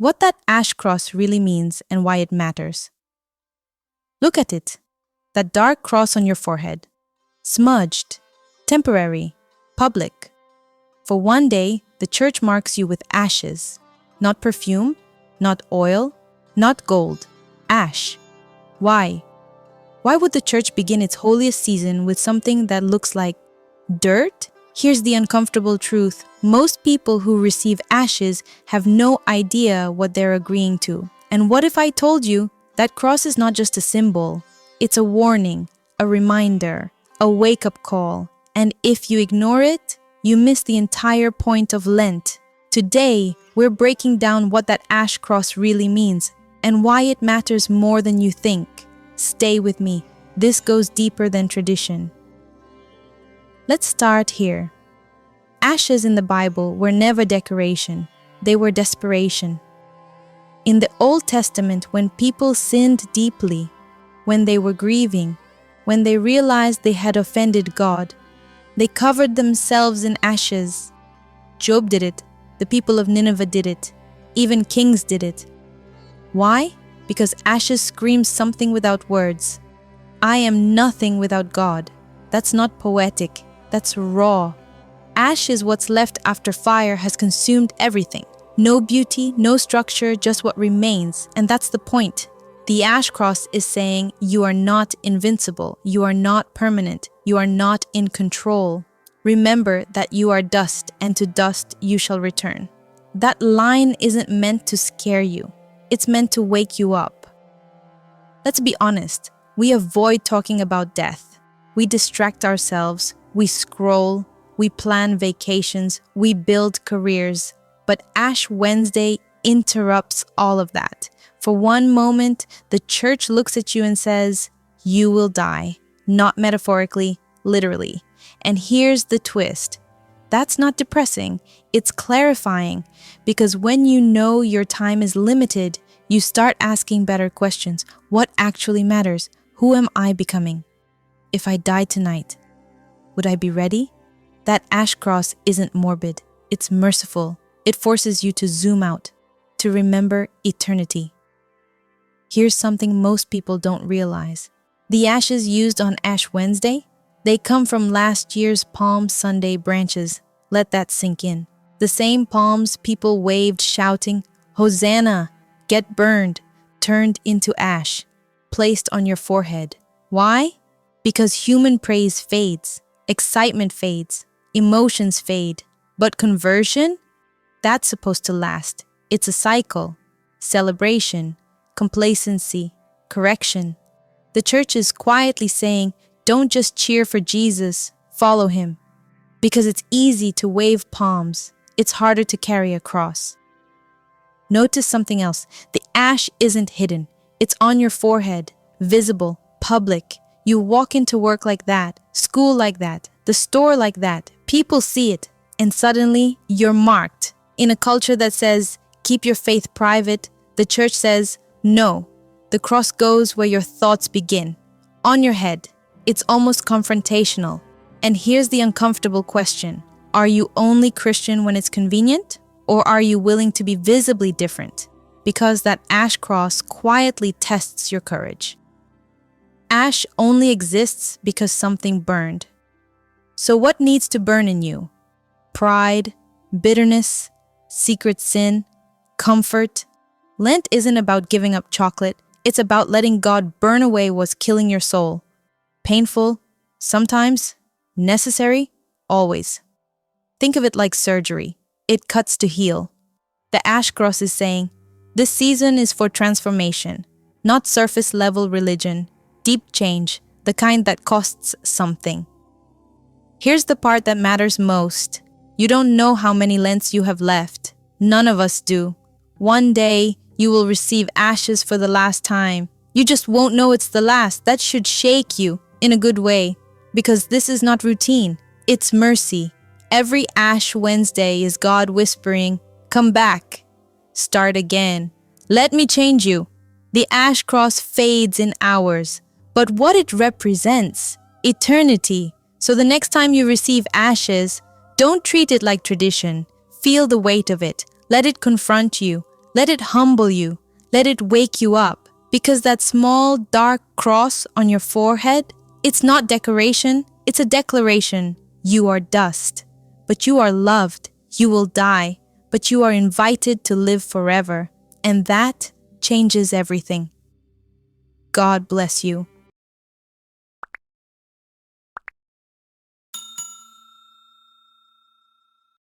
what that ash cross really means and why it matters. Look at it, that dark cross on your forehead. Smudged, temporary, public. For one day, the church marks you with ashes. Not perfume, not oil, not gold. Ash. Why? Why would the church begin its holiest season with something that looks like dirt? Here's the uncomfortable truth. Most people who receive ashes have no idea what they're agreeing to. And what if I told you that cross is not just a symbol? It's a warning, a reminder, a wake-up call. And if you ignore it, you miss the entire point of Lent. Today, we're breaking down what that ash cross really means and why it matters more than you think. Stay with me. This goes deeper than tradition. Let's start here. Ashes in the Bible were never decoration. They were desperation. In the Old Testament, when people sinned deeply, when they were grieving, when they realized they had offended God, they covered themselves in ashes. Job did it. The people of Nineveh did it. Even kings did it. Why? Because ashes scream something without words. I am nothing without God. That's not poetic. That's raw. Ash is what's left after fire has consumed everything. No beauty, no structure, just what remains. And that's the point. The ash cross is saying you are not invincible. You are not permanent. You are not in control. Remember that you are dust, and to dust you shall return. That line isn't meant to scare you. It's meant to wake you up. Let's be honest. We avoid talking about death. We distract ourselves. We scroll. We plan vacations. We build careers. But Ash Wednesday interrupts all of that. For one moment, the church looks at you and says, you will die. Not metaphorically, literally. And here's the twist. That's not depressing. It's clarifying. Because when you know your time is limited, you start asking better questions. What actually matters? Who am I becoming? If I died tonight, would I be ready? That ash cross isn't morbid. It's merciful. It forces you to zoom out, to remember eternity. Here's something most people don't realize. The ashes used on Ash Wednesday, they come from last year's Palm Sunday branches. Let that sink in. The same palms people waved shouting, Hosanna, get burned, turned into ash, placed on your forehead. Why? Because human praise fades, excitement fades, emotions fade. But conversion? That's supposed to last. It's a cycle. Celebration, complacency, correction. The church is quietly saying, don't just cheer for Jesus, follow him. Because it's easy to wave palms. It's harder to carry a cross. Notice something else. The ash isn't hidden. It's on your forehead, visible, public. You walk into work like that, school like that, the store like that. People see it, and suddenly you're marked. In a culture that says, keep your faith private, the church says, no. The cross goes where your thoughts begin, on your head. It's almost confrontational. And here's the uncomfortable question. Are you only Christian when it's convenient? Or are you willing to be visibly different? Because that ash cross quietly tests your courage. Ash only exists because something burned. So what needs to burn in you? Pride, bitterness, secret sin, comfort. Lent isn't about giving up chocolate. It's about letting God burn away what's killing your soul. Painful, sometimes. Necessary, always. Think of it like surgery. It cuts to heal. The ash cross is saying, this season is for transformation, not surface-level religion, deep change, the kind that costs something. Here's the part that matters most. You don't know how many Lents you have left. None of us do. One day, you will receive ashes for the last time. You just won't know it's the last. That should shake you in a good way. Because this is not routine. It's mercy. Every Ash Wednesday is God whispering, come back. Start again. Let me change you. The ash cross fades in hours. But what it represents? Eternity. So the next time you receive ashes, don't treat it like tradition. Feel the weight of it. Let it confront you. Let it humble you. Let it wake you up. Because that small, dark cross on your forehead, it's not decoration, it's a declaration. You are dust, but you are loved. You will die, but you are invited to live forever. And that changes everything. God bless you.